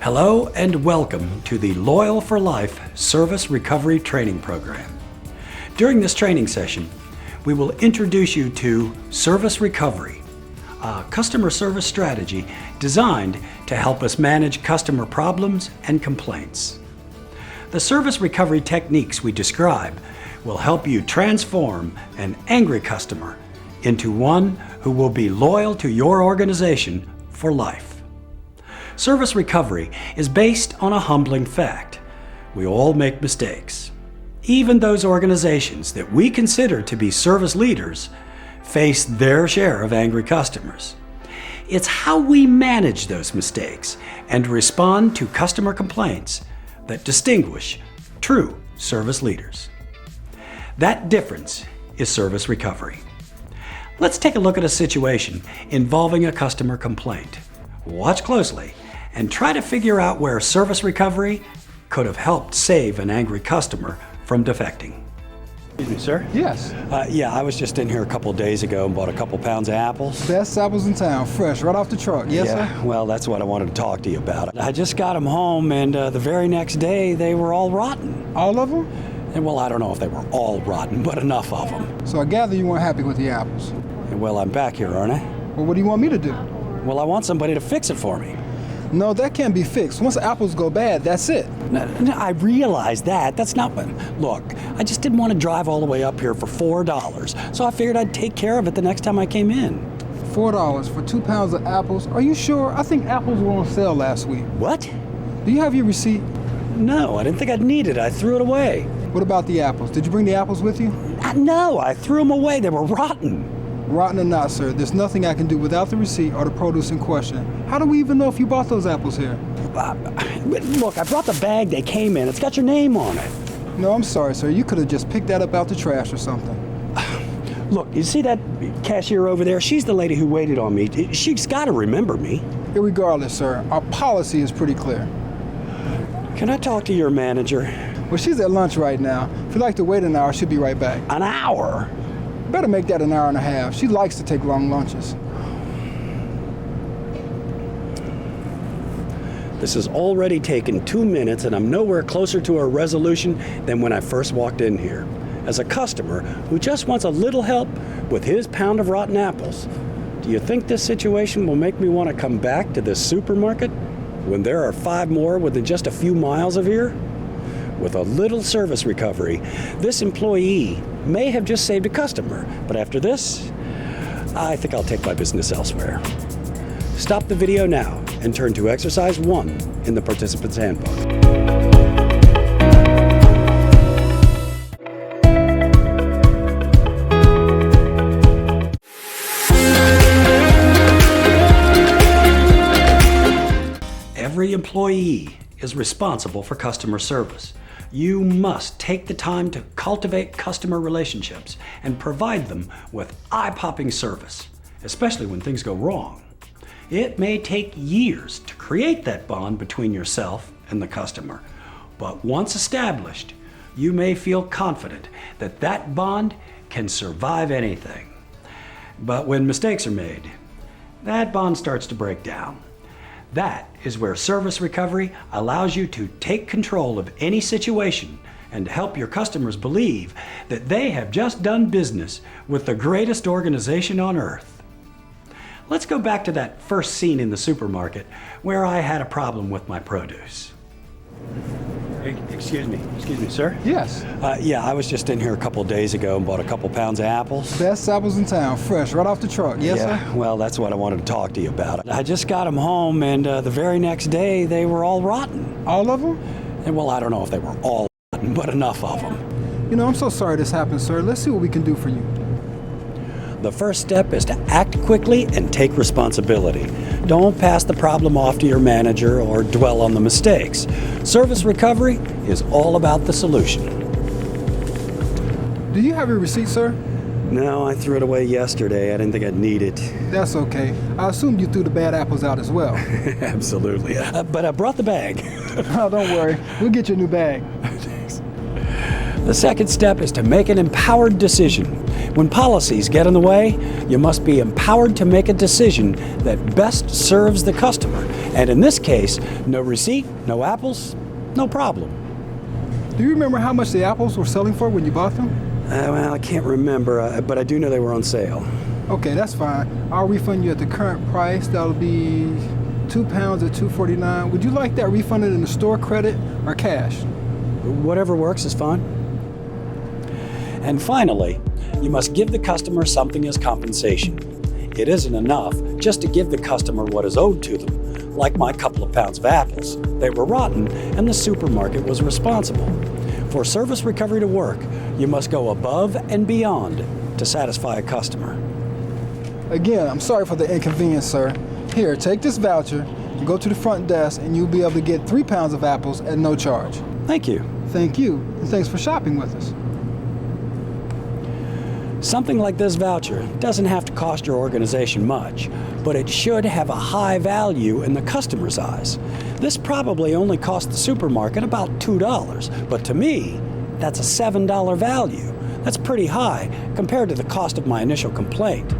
Hello and welcome to the Loyal for Life Service Recovery Training Program. During this training session, we will introduce you to Service Recovery, a customer service strategy designed to help us manage customer problems and complaints. The service recovery techniques we describe will help you transform an angry customer into one who will be loyal to your organization for life. Service recovery is based on a humbling fact. We all make mistakes. Even those organizations that we consider to be service leaders face their share of angry customers. It's how we manage those mistakes and respond to customer complaints that distinguish true service leaders. That difference is service recovery. Let's take a look at a situation involving a customer complaint. Watch closely and try to figure out where service recovery could have helped save an angry customer from defecting. Excuse me, sir? Yes. Yeah, I was just in here a couple of days ago and bought a couple pounds of apples. Best apples in town, fresh, right off the truck. Yes, yeah, sir? Well, that's what I wanted to talk to you about. I just got them home, and the very next day, they were all rotten. All of them? And well, I don't know if they were all rotten, but enough of them. So I gather you weren't happy with the apples. And well, I'm back here, aren't I? Well, what do you want me to do? Well, I want somebody to fix it for me. No, that can't be fixed. Once the apples go bad, that's it. No, I realize that. That's not what... Look, I just didn't want to drive all the way up here for $4, so I figured I'd take care of it the next time I came in. $4 for 2 pounds of apples? Are you sure? I think apples were on sale last week. What? Do you have your receipt? No, I didn't think I'd need it. I threw it away. What about the apples? Did you bring the apples with you? No, I threw them away. They were rotten. Rotten or not, sir, there's nothing I can do without the receipt or the produce in question. How do we even know if you bought those apples here? Look, I brought the bag they came in. It's got your name on it. No, I'm sorry, sir. You could have just picked that up out the trash or something. Look, you see that cashier over there? She's the lady who waited on me. She's got to remember me. Irregardless, sir, our policy is pretty clear. Can I talk to your manager? Well, she's at lunch right now. If you'd like to wait an hour, she'll be right back. An hour? Better make that an hour and a half. She likes to take long lunches. This has already taken 2 minutes, and I'm nowhere closer to a resolution than when I first walked in here. As a customer who just wants a little help with his pound of rotten apples, do you think this situation will make me want to come back to this supermarket when there are 5 more within just a few miles of here? With a little service recovery, this employee may have just saved a customer, but after this, I think I'll take my business elsewhere. Stop the video now and turn to Exercise 1 in the Participant's Handbook. Every employee is responsible for customer service. You must take the time to cultivate customer relationships and provide them with eye-popping service, especially when things go wrong. It may take years to create that bond between yourself and the customer, but once established, you may feel confident that that bond can survive anything. But when mistakes are made, that bond starts to break down. That is where service recovery allows you to take control of any situation and help your customers believe that they have just done business with the greatest organization on earth. Let's go back to that first scene in the supermarket where I had a problem with my produce. Excuse me, sir? Yes. Yeah, I was just in here a couple of days ago and bought a couple pounds of apples. Best apples in town, fresh, right off the truck. Yes, yeah, sir? Well, that's what I wanted to talk to you about. I just got them home, and the very next day, they were all rotten. All of them? And well, I don't know if they were all rotten, but enough of them. You know, I'm so sorry this happened, sir. Let's see what we can do for you. The first step is to act quickly and take responsibility. Don't pass the problem off to your manager or dwell on the mistakes. Service recovery is all about the solution. Do you have your receipt, sir? No, I threw it away yesterday. I didn't think I'd need it. That's okay. I assumed you threw the bad apples out as well. Absolutely. But I brought the bag. Oh, don't worry. We'll get you a new bag. Thanks. The second step is to make an empowered decision. When policies get in the way, you must be empowered to make a decision that best serves the customer And in this case, no receipt, no apples, no problem. Do you remember how much the apples were selling for when you bought them? Well, I can't remember, but I do know they were on sale. Okay, that's fine. I'll refund you at the current price. That'll be £2 at $2.49. Would you like that refunded in the store credit or cash? Whatever works is fine. And finally, you must give the customer something as compensation. It isn't enough just to give the customer what is owed to them, like my couple of pounds of apples. They were rotten, and the supermarket was responsible. For service recovery to work, you must go above and beyond to satisfy a customer. Again, I'm sorry for the inconvenience, sir. Here, take this voucher, and go to the front desk, and you'll be able to get 3 pounds of apples at no charge. Thank you. Thank you, and thanks for shopping with us. Something like this voucher doesn't have to cost your organization much, but it should have a high value in the customer's eyes. This probably only cost the supermarket about $2, but to me, that's a $7 value. That's pretty high compared to the cost of my initial complaint.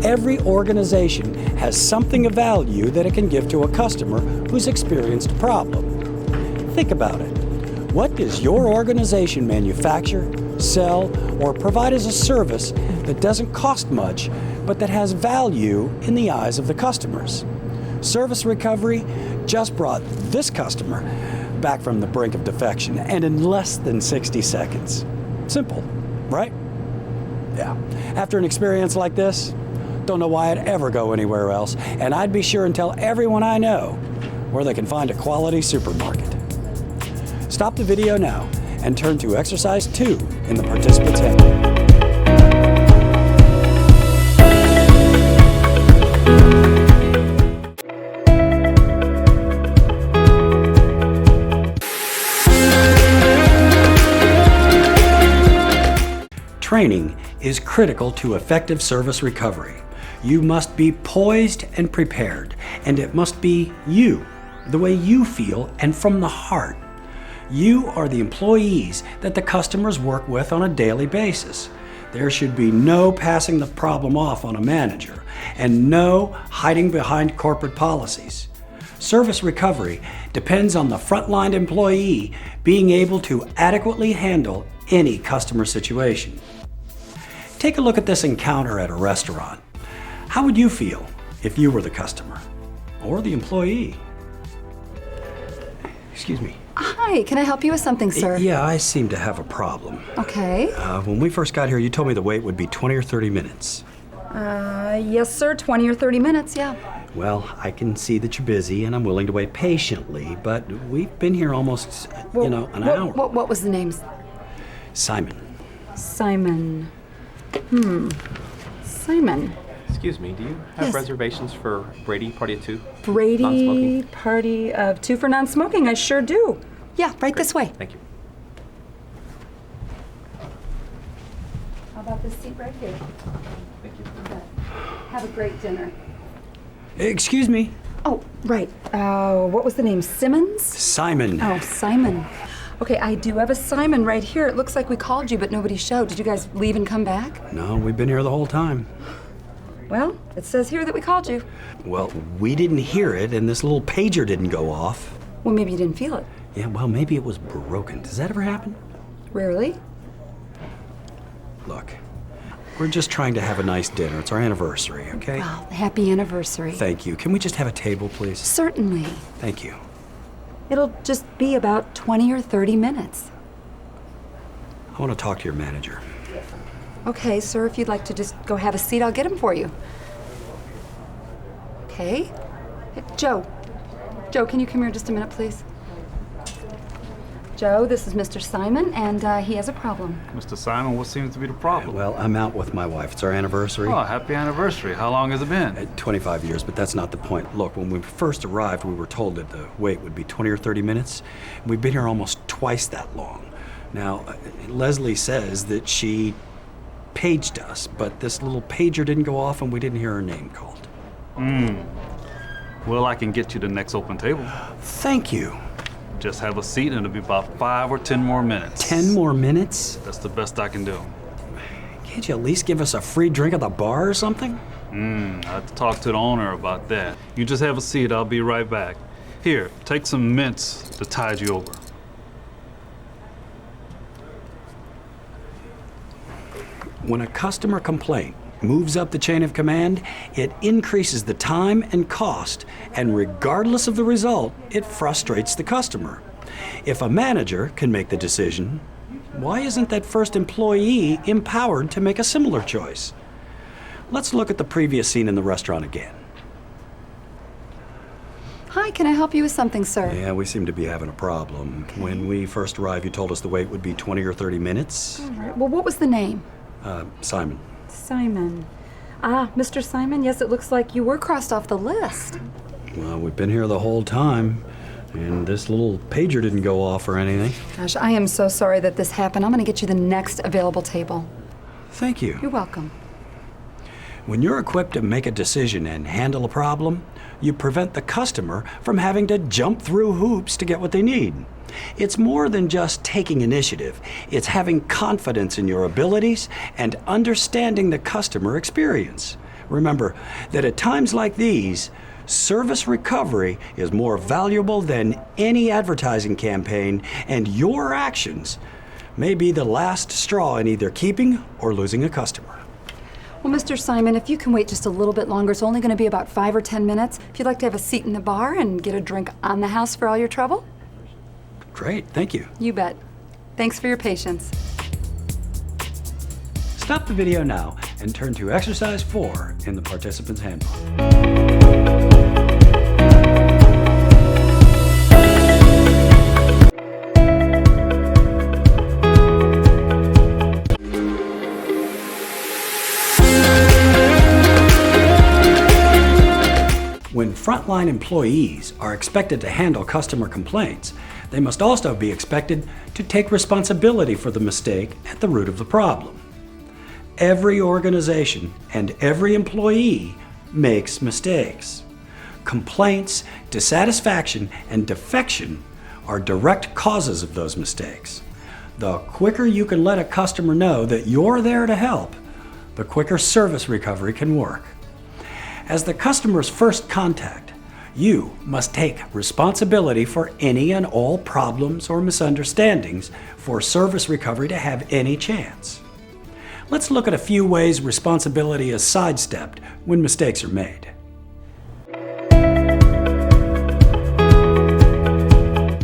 Every organization has something of value that it can give to a customer who's experienced a problem. Think about it. What does your organization manufacture, sell, or provide as a service that doesn't cost much, but that has value in the eyes of the customers? Service Recovery just brought this customer back from the brink of defection, and in less than 60 seconds. Simple, right? Yeah. After an experience like this, don't know why I'd ever go anywhere else, and I'd be sure and tell everyone I know where they can find a quality supermarket. Stop the video now and turn to exercise 2 in the participants handbook. Training is critical to effective service recovery. You must be poised and prepared, and it must be you, the way you feel and from the heart. You are the employees that the customers work with on a daily basis. There should be no passing the problem off on a manager, and no hiding behind corporate policies. Service recovery depends on the frontline employee being able to adequately handle any customer situation. Take a look at this encounter at a restaurant. How would you feel if you were the customer or the employee? Excuse me. Hi, can I help you with something, sir? Yeah, I seem to have a problem. Okay. When we first got here, you told me the wait would be 20 or 30 minutes. Yes, sir, 20 or 30 minutes, yeah. Well, I can see that you're busy, and I'm willing to wait patiently, but we've been here almost, an hour. What was the name? Simon. Simon. Simon. Excuse me, do you have Yes. reservations for Brady Party of 2? Brady Non-smoking? Party of 2 for non-smoking, I sure do. Yeah, right this way. Thank you. How about this seat right here? Thank you. Have a great dinner. Excuse me. Oh, right. What was the name? Simmons? Simon. Oh, Simon. Okay, I do have a Simon right here. It looks like we called you, but nobody showed. Did you guys leave and come back? No, we've been here the whole time. Well, it says here that we called you. Well, we didn't hear it, and this little pager didn't go off. Well, maybe you didn't feel it. Yeah, well, maybe it was broken. Does that ever happen? Rarely. Look, we're just trying to have a nice dinner. It's our anniversary, okay? Well, happy anniversary. Thank you. Can we just have a table, please? Certainly. Thank you. It'll just be about 20 or 30 minutes. I want to talk to your manager. Okay, sir, if you'd like to just go have a seat, I'll get him for you. Okay. Hey, Joe. Joe, can you come here just a minute, please? Joe, this is Mr. Simon, and he has a problem. Mr. Simon, what seems to be the problem? Well, I'm out with my wife. It's our anniversary. Oh, happy anniversary. How long has it been? 25 years, but that's not the point. Look, when we first arrived, we were told that the wait would be 20 or 30 minutes. We've been here almost twice that long. Now, Leslie says that she paged us, but this little pager didn't go off and we didn't hear her name called. Well, I can get you the next open table. Thank you. Just have a seat and it'll be about 5 or 10 more minutes. 10 more minutes? That's the best I can do. Can't you at least give us a free drink at the bar or something? I have to talk to the owner about that. You just have a seat. I'll be right back. Here, take some mints to tide you over. When a customer complaint moves up the chain of command, it increases the time and cost, and regardless of the result, it frustrates the customer. If a manager can make the decision, why isn't that first employee empowered to make a similar choice? Let's look at the previous scene in the restaurant again. Hi, can I help you with something, sir? Yeah, we seem to be having a problem. When we first arrived, you told us the wait would be 20 or 30 minutes. All right. Well, what was the name? Simon. Simon. Ah, Mr. Simon, yes, it looks like you were crossed off the list. Well, we've been here the whole time, and this little pager didn't go off or anything. Gosh, I am so sorry that this happened. I'm going to get you the next available table. Thank you. You're welcome. When you're equipped to make a decision and handle a problem, you prevent the customer from having to jump through hoops to get what they need. It's more than just taking initiative. It's having confidence in your abilities and understanding the customer experience. Remember that at times like these, service recovery is more valuable than any advertising campaign, and your actions may be the last straw in either keeping or losing a customer. Well, Mr. Simon, if you can wait just a little bit longer, it's only going to be about 5 or 10 minutes. If you'd like to have a seat in the bar and get a drink on the house for all your trouble. Great, thank you. You bet. Thanks for your patience. Stop the video now and turn to exercise 4 in the participant's handbook. When frontline employees are expected to handle customer complaints, they must also be expected to take responsibility for the mistake at the root of the problem. Every organization and every employee makes mistakes. Complaints, dissatisfaction, and defection are direct causes of those mistakes. The quicker you can let a customer know that you're there to help, the quicker service recovery can work. As the customer's first contact, you must take responsibility for any and all problems or misunderstandings for service recovery to have any chance. Let's look at a few ways responsibility is sidestepped when mistakes are made.